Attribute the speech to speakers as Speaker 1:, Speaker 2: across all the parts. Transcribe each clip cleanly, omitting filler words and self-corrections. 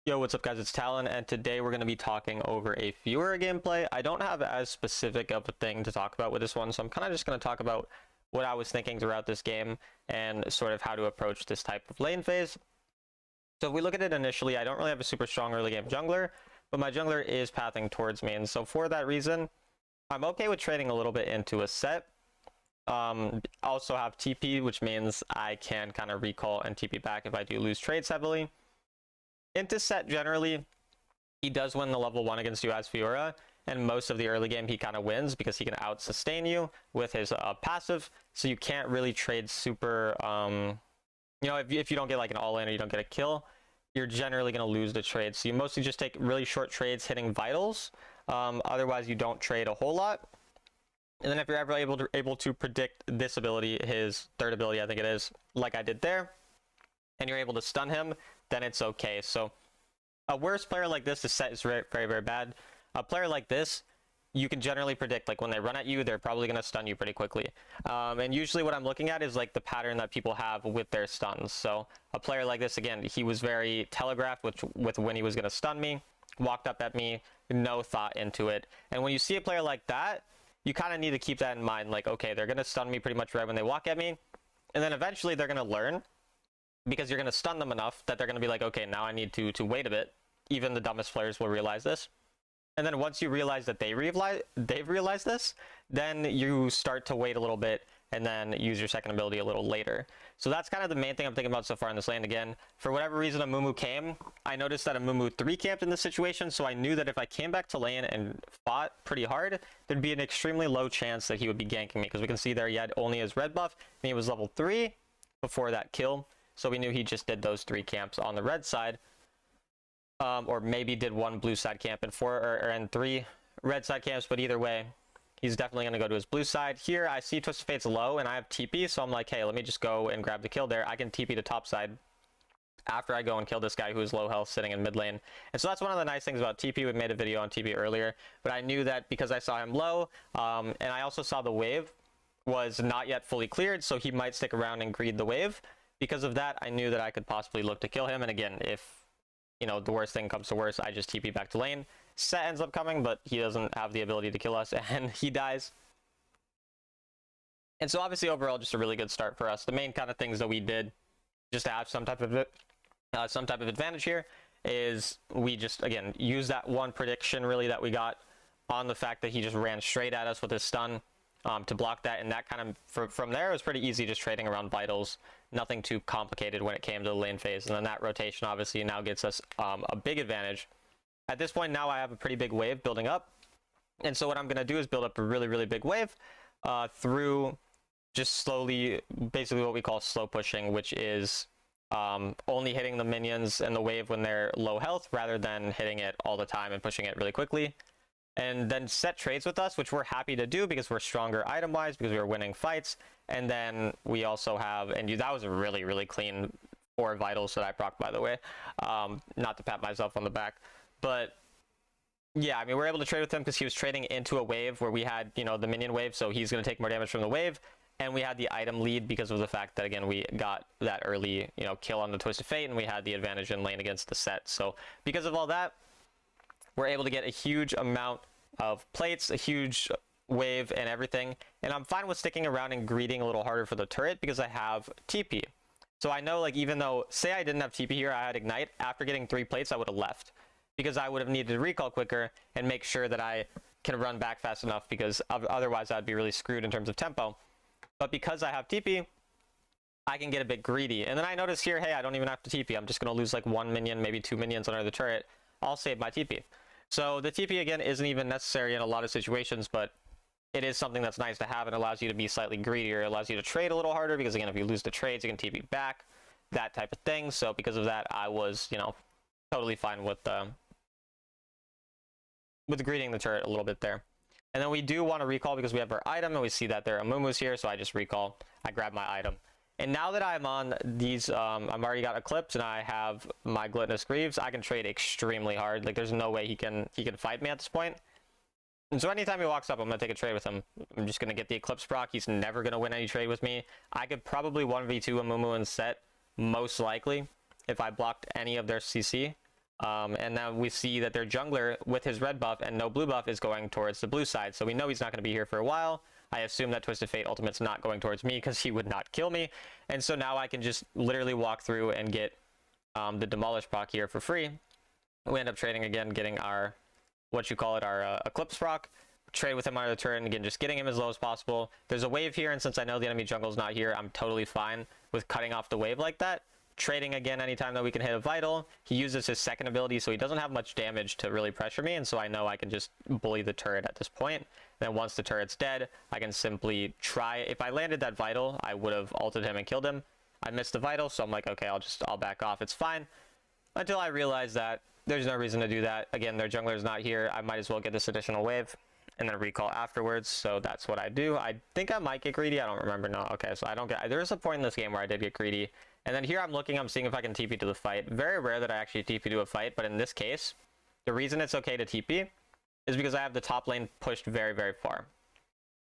Speaker 1: Yo, what's up guys, it's Talon, and today we're going to be talking over a Fiora gameplay. I don't have as specific of a thing to talk about with this one, so I'm kind of just going to talk about what I was thinking throughout this game and sort of how to approach this type of lane phase. So if we look at it initially, I don't really have a super strong early game jungler, but my jungler is pathing towards me, and so for that reason, I'm okay with trading a little bit into a set. Also have TP, which means I can kind of recall and TP back if I do lose trades heavily. Into set generally, he does win the level 1 against you as Fiora, and most of the early game he kind of wins because he can out sustain you with his passive, so you can't really trade super, if you don't get like an all-in or you don't get a kill, you're generally going to lose the trade. So you mostly just take really short trades hitting vitals, otherwise you don't trade a whole lot. And then if you're ever able to predict this ability, his third ability I think it is, like I did there, and you're able to stun him, then it's okay. So a worse player like this, the set is very, very, very bad. A player like this, you can generally predict, like when they run at you, they're probably going to stun you pretty quickly. And usually what I'm looking at is like the pattern that people have with their stuns. So a player like this, again, he was very telegraphed with when he was going to stun me, walked up at me, no thought into it. And when you see a player like that, you kind of need to keep that in mind. Like, okay, they're going to stun me pretty much right when they walk at me. And then eventually they're going to learn, because you're going to stun them enough that they're going to be like, okay, now I need to wait a bit. Even the dumbest players will realize this. And then once you realize that they've realized this, then you start to wait a little bit and then use your second ability a little later. So that's kind of the main thing I'm thinking about so far in this lane. Again, for whatever reason a Mumu came, I noticed that a Mumu 3 camped in this situation, so I knew that if I came back to lane and fought pretty hard, there'd be an extremely low chance that he would be ganking me, because we can see there he had only his red buff, and he was level 3 before that kill. So we knew he just did those 3 camps on the red side, or maybe did 1 blue side camp and 3 red side camps, but either way, he's definitely going to go to his blue side. Here, I see Twisted Fate's low, and I have TP, so I'm like, hey, let me just go and grab the kill there. I can TP to top side after I go and kill this guy who's low health sitting in mid lane. And so that's one of the nice things about TP. We made a video on TP earlier, but I knew that because I saw him low, and I also saw the wave was not yet fully cleared, so he might stick around and greed the wave. Because of that, I knew that I could possibly look to kill him. And again, if, the worst thing comes to worst, I just TP back to lane. Set ends up coming, but he doesn't have the ability to kill us, and he dies. And so obviously overall, just a really good start for us. The main kind of things that we did just to have some type of advantage here is we just, again, use that one prediction really that we got on the fact that he just ran straight at us with his stun. To block that, and that kind of from there it was pretty easy, just trading around vitals, nothing too complicated when it came to the lane phase. And then that rotation obviously now gets us a big advantage. At this point now I have a pretty big wave building up, and so what I'm going to do is build up a really, really big wave through just slowly, basically what we call slow pushing, which is only hitting the minions and the wave when they're low health rather than hitting it all the time and pushing it really quickly. And then set trades with us, which we're happy to do because we're stronger item-wise, because we were winning fights. And then we also have, that was a really, really clean 4 vitals that I procced, by the way. Not to pat myself on the back. But yeah, I mean, we're able to trade with him because he was trading into a wave where we had, the minion wave, so he's going to take more damage from the wave. And we had the item lead because of the fact that, again, we got that early, kill on the Twisted Fate, and we had the advantage in lane against the set. So because of all that, we're able to get a huge amount of plates, a huge wave, and everything. And I'm fine with sticking around and greeting a little harder for the turret because I have TP. So I know, like, even though, say I didn't have TP here, I had Ignite, after getting 3 plates, I would have left. Because I would have needed to recall quicker and make sure that I can run back fast enough, because otherwise I'd be really screwed in terms of tempo. But because I have TP, I can get a bit greedy. And then I notice here, hey, I don't even have to TP. I'm just going to lose like 1 minion, maybe 2 minions under the turret. I'll save my TP. So the TP, again, isn't even necessary in a lot of situations, but it is something that's nice to have and allows you to be slightly greedier. It allows you to trade a little harder because, again, if you lose the trades, you can TP back, that type of thing. So because of that, I was, totally fine with greeting the turret a little bit there. And then we do want to recall because we have our item, and we see that there are Mumu's here, so I just recall. I grab my item. And now that I'm on these, I've already got Eclipse and I have my Gluttonous Greaves, I can trade extremely hard. Like, there's no way he can fight me at this point. And so anytime he walks up, I'm going to take a trade with him. I'm just going to get the Eclipse proc. He's never going to win any trade with me. I could probably 1v2 a Mumu and set, most likely, if I blocked any of their CC. And now we see that their jungler with his red buff and no blue buff is going towards the blue side. So we know he's not going to be here for a while. I assume that Twisted Fate Ultimate's not going towards me because he would not kill me. And so now I can just literally walk through and get the Demolish proc here for free. We end up trading again, getting our, our Eclipse proc. Trade with him under the turret, and again, just getting him as low as possible. There's a wave here, and since I know the enemy jungle's not here, I'm totally fine with cutting off the wave like that. Trading again anytime that we can hit a vital. He uses his second ability, so he doesn't have much damage to really pressure me, and so I know I can just bully the turret at this point. Then once the turret's dead, I can simply try. If I landed that vital, I would have ulted him and killed him. I missed the vital, so I'm like, okay, I'll back off. It's fine. Until I realize that there's no reason to do that. Again, their jungler's not here. I might as well get this additional wave and then recall afterwards. So that's what I do. I think I might get greedy. I don't remember. No. Okay, so I don't get. There's a point in this game where I did get greedy. And then here I'm seeing if I can TP to the fight. Very rare that I actually TP to a fight, but in this case, the reason it's okay to TP is because I have the top lane pushed very, very far.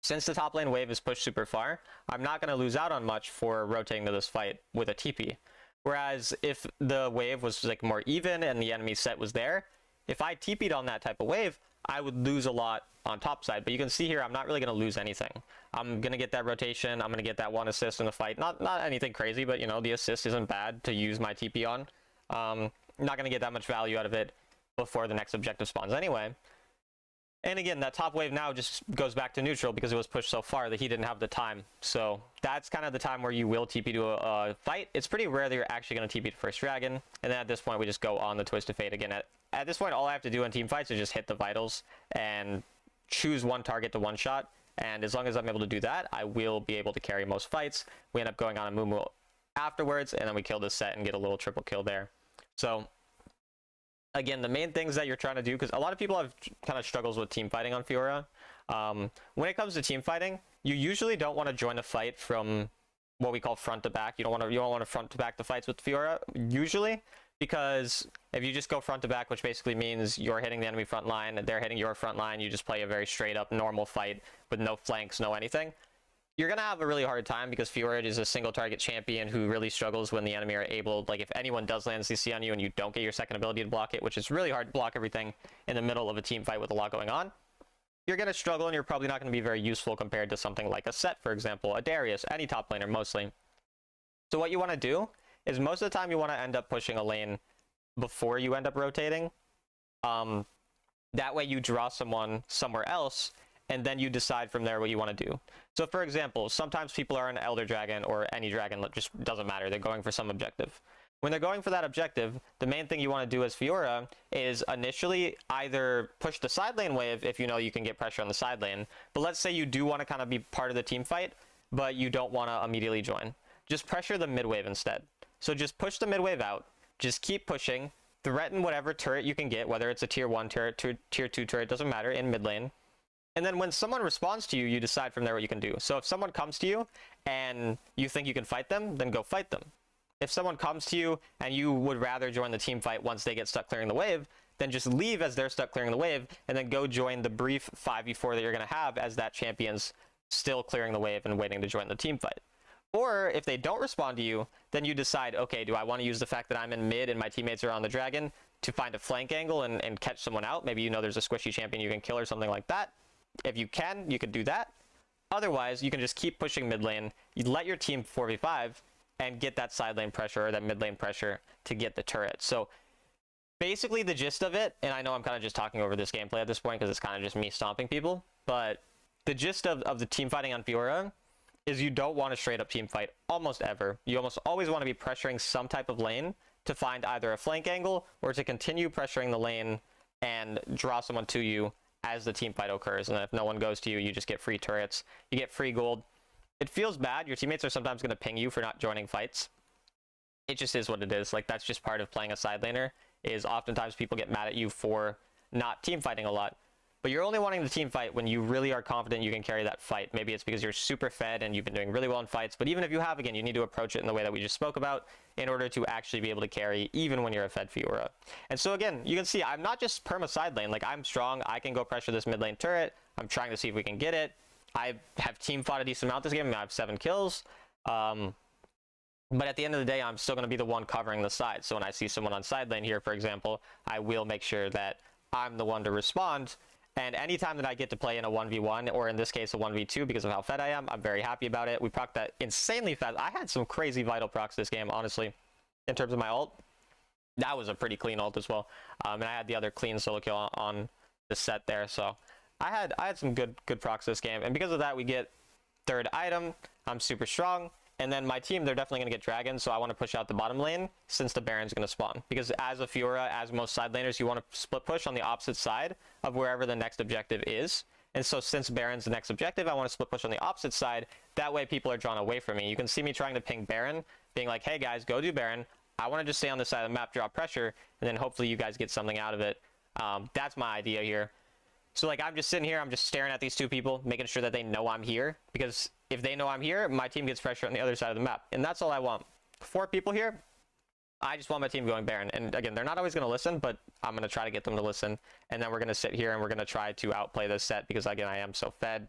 Speaker 1: Since the top lane wave is pushed super far, I'm not going to lose out on much for rotating to this fight with a TP. Whereas if the wave was like more even and the enemy set was there, if I TP'd on that type of wave, I would lose a lot on top side. But you can see here, I'm not really going to lose anything. I'm going to get that rotation. I'm going to get that one assist in the fight. Not anything crazy, but you know, the assist isn't bad to use my TP on. Not going to get that much value out of it before the next objective spawns anyway. And again, that top wave now just goes back to neutral because it was pushed so far that he didn't have the time. So that's kind of the time where you will TP to a fight. It's pretty rare that you're actually going to TP to first dragon. And then at this point, we just go on the Twisted Fate again. At this point, all I have to do in team fights is just hit the vitals and choose one target to one shot. And as long as I'm able to do that, I will be able to carry most fights. We end up going on a Moo afterwards, and then we kill this set and get a little triple kill there. So again, the main things that you're trying to do, because a lot of people have kind of struggles with team fighting on Fiora. When it comes to team fighting, you usually don't want to join a fight from what we call front to back. You don't want to front to back the fights with Fiora usually, because if you just go front to back, which basically means you're hitting the enemy front line and they're hitting your front line, you just play a very straight up normal fight with no flanks, no anything. You're going to have a really hard time because Fiora is a single target champion who really struggles when the enemy are able, like if anyone does land CC on you and you don't get your second ability to block it, which is really hard to block everything in the middle of a team fight with a lot going on, you're going to struggle and you're probably not going to be very useful compared to something like a Set, for example, a Darius, any top laner mostly. So what you want to do is most of the time you want to end up pushing a lane before you end up rotating. That way you draw someone somewhere else, and then you decide from there what you want to do. So for example, sometimes people are an Elder Dragon or any dragon, it just doesn't matter. They're going for some objective. When they're going for that objective, the main thing you want to do as Fiora is initially either push the side lane wave if you know you can get pressure on the side lane. But let's say you do want to kind of be part of the team fight, but you don't want to immediately join. Just pressure the mid wave instead. So just push the mid wave out. Just keep pushing. Threaten whatever turret you can get, whether it's a tier 1 turret, tier 2 turret, doesn't matter, in mid lane. And then when someone responds to you, you decide from there what you can do. So if someone comes to you and you think you can fight them, then go fight them. If someone comes to you and you would rather join the team fight once they get stuck clearing the wave, then just leave as they're stuck clearing the wave and then go join the brief 5v4 that you're going to have as that champion's still clearing the wave and waiting to join the team fight. Or if they don't respond to you, then you decide, okay, do I want to use the fact that I'm in mid and my teammates are on the dragon to find a flank angle and catch someone out? Maybe you know there's a squishy champion you can kill or something like that. If you can, you could do that. Otherwise, you can just keep pushing mid lane. You let your team 4v5 and get that side lane pressure or that mid lane pressure to get the turret. So basically the gist of it, and I know I'm kind of just talking over this gameplay at this point because it's kind of just me stomping people, but the gist of the team fighting on Fiora is you don't want to straight up team fight almost ever. You almost always want to be pressuring some type of lane to find either a flank angle or to continue pressuring the lane and draw someone to you as the team fight occurs. And then if no one goes to you, you just get free turrets. You get free gold. It feels bad. Your teammates are sometimes going to ping you for not joining fights. It just is what it is. Like, that's just part of playing a side laner, is oftentimes people get mad at you for not team fighting a lot. But you're only wanting the team fight when you really are confident you can carry that fight. Maybe it's because you're super fed and you've been doing really well in fights. But even if you have, again, you need to approach it in the way that we just spoke about in order to actually be able to carry even when you're a fed Fiora. And so again, you can see I'm not just perma side lane. Like, I'm strong. I can go pressure this mid lane turret. I'm trying to see if we can get it. I have team fought a decent amount this game. I have 7 kills. But at the end of the day, I'm still going to be the one covering the side. So when I see someone on side lane here, for example, I will make sure that I'm the one to respond. And anytime that I get to play in a 1v1, or in this case a 1v2 because of how fed I am, I'm very happy about it. We proc that insanely fast. I had some crazy vital procs this game, honestly, in terms of my ult. That was a pretty clean ult as well. And I had the other clean solo kill on the set there. So I had some good procs this game. And because of that, we get third item. I'm super strong. And then my team, they're definitely going to get dragons, so I want to push out the bottom lane since the Baron's going to spawn. Because as a Fiora, as most side laners, you want to split push on the opposite side of wherever the next objective is. And so since Baron's the next objective, I want to split push on the opposite side. That way people are drawn away from me. You can see me trying to ping Baron, being like, hey guys, go do Baron. I want to just stay on this side of the map, drop pressure, and then hopefully you guys get something out of it. That's my idea here. So like I'm just sitting here, I'm just staring at these two people, making sure that they know I'm here. Because if they know I'm here, my team gets pressure on the other side of the map. And that's all I want. 4 people here, I just want my team going Baron. And again, they're not always going to listen, but I'm going to try to get them to listen. And then we're going to sit here and we're going to try to outplay this set because again, I am so fed.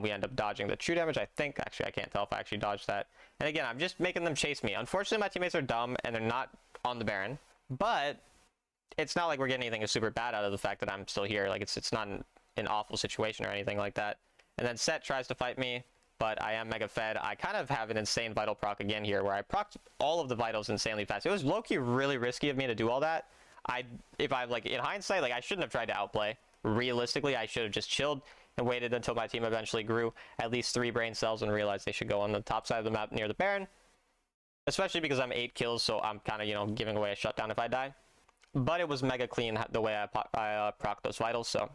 Speaker 1: We end up dodging the true damage, I think. Actually, I can't tell if I actually dodged that. And again, I'm just making them chase me. Unfortunately, my teammates are dumb and they're not on the Baron. But it's not like we're getting anything super bad out of the fact that I'm still here. Like it's not an awful situation or anything like that. And then Set tries to fight me, but I am mega fed. I kind of have an insane vital proc again here where I procced all of the vitals insanely fast. It was low-key really risky of me to do all that. If I like in hindsight, like I shouldn't have tried to outplay. Realistically, I should have just chilled and waited until my team eventually grew at least 3 brain cells and realized they should go on the top side of the map near the Baron. Especially because I'm 8 kills, so I'm kind of, you know, giving away a shutdown if I die. But it was mega clean the way I proc those vitals, so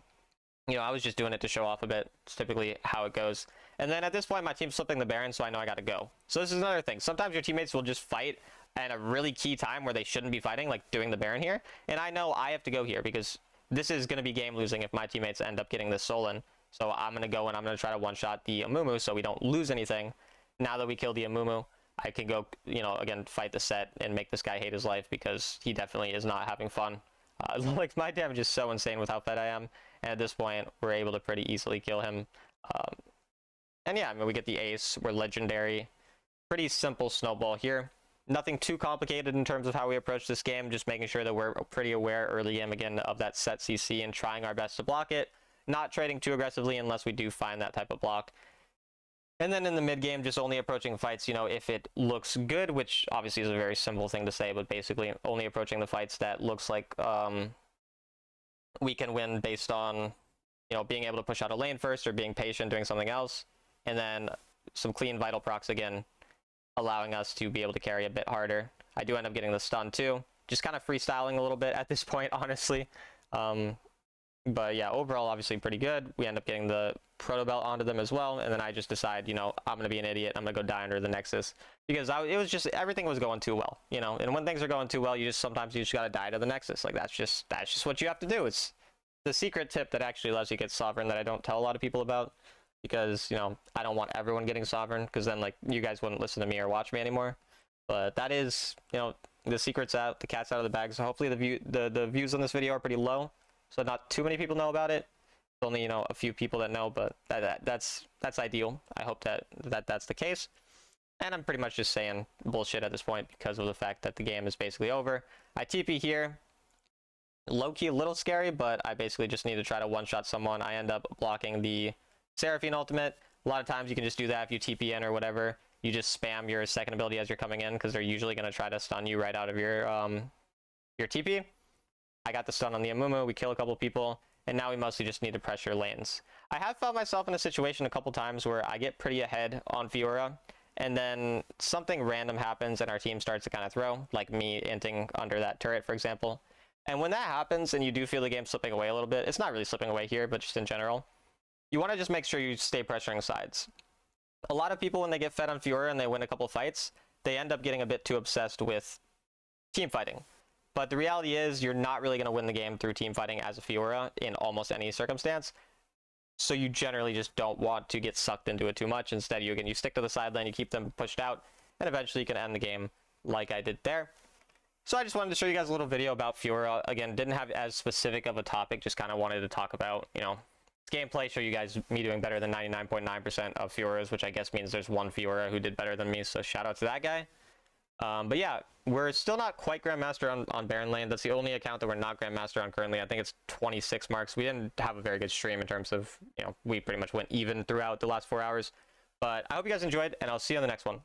Speaker 1: you know, I was just doing it to show off a bit. It's typically how it goes. And then at this point, my team's slipping the Baron, so I know I gotta go. So this is another thing. Sometimes your teammates will just fight at a really key time where they shouldn't be fighting, like doing the Baron here. And I know I have to go here because this is gonna be game losing if my teammates end up getting this Solon. So I'm gonna go and I'm gonna try to one-shot the Amumu so we don't lose anything. Now that we kill the Amumu, I can go, you know, again, fight the set and make this guy hate his life because he definitely is not having fun. Like my damage is so insane with how fed I am. And at this point, we're able to pretty easily kill him. And yeah, I mean, we get the ace. We're legendary. Pretty simple snowball here. Nothing too complicated in terms of how we approach this game. Just making sure that we're pretty aware early game, again, of that set CC and trying our best to block it. Not trading too aggressively unless we do find that type of block. And then in the mid game, just only approaching fights, you know, if it looks good, which obviously is a very simple thing to say, but basically only approaching the fights that looks like we can win based on, you know, being able to push out a lane first or being patient, doing something else. And then some clean vital procs again, allowing us to be able to carry a bit harder. I do end up getting the stun too. Just kind of freestyling a little bit at this point, honestly. But yeah, overall, obviously pretty good. We end up getting the proto belt onto them as well. And then I just decide, you know, I'm going to be an idiot. I'm going to go die under the Nexus because it was just, everything was going too well, you know, and when things are going too well, sometimes you just got to die to the Nexus. Like that's just what you have to do. It's the secret tip that actually lets you get Sovereign that I don't tell a lot of people about because, you know, I don't want everyone getting Sovereign because then like you guys wouldn't listen to me or watch me anymore. But that is, you know, the secret's out, the cat's out of the bag. So hopefully the views on this video are pretty low. So not too many people know about it. It's only, you know, a few people that know, but that's ideal. I hope that's the case. And I'm pretty much just saying bullshit at this point because of the fact that the game is basically over. I TP here. Low-key a little scary, but I basically just need to try to one-shot someone. I end up blocking the Seraphine ultimate. A lot of times you can just do that if you TP in or whatever. You just spam your second ability as you're coming in because they're usually going to try to stun you right out of your TP. I got the stun on the Amumu, we kill a couple people, and now we mostly just need to pressure lanes. I have found myself in a situation a couple times where I get pretty ahead on Fiora, and then something random happens and our team starts to kind of throw, like me inting under that turret, for example. And when that happens and you do feel the game slipping away a little bit, it's not really slipping away here, but just in general, you want to just make sure you stay pressuring sides. A lot of people, when they get fed on Fiora and they win a couple fights, they end up getting a bit too obsessed with team fighting. But the reality is you're not really going to win the game through team fighting as a Fiora in almost any circumstance. So you generally just don't want to get sucked into it too much. Instead, you stick to the side lane, you keep them pushed out, and eventually you can end the game like I did there. So I just wanted to show you guys a little video about Fiora. Again, didn't have as specific of a topic, just kind of wanted to talk about, you know, gameplay, show you guys me doing better than 99.9% of Fioras, which I guess means there's one Fiora who did better than me, so shout out to that guy. But yeah, we're still not quite Grandmaster on Baron Lane. That's the only account that we're not Grandmaster on currently. I think it's 26 marks. We didn't have a very good stream in terms of, we pretty much went even throughout the last 4 hours. But I hope you guys enjoyed, and I'll see you on the next one.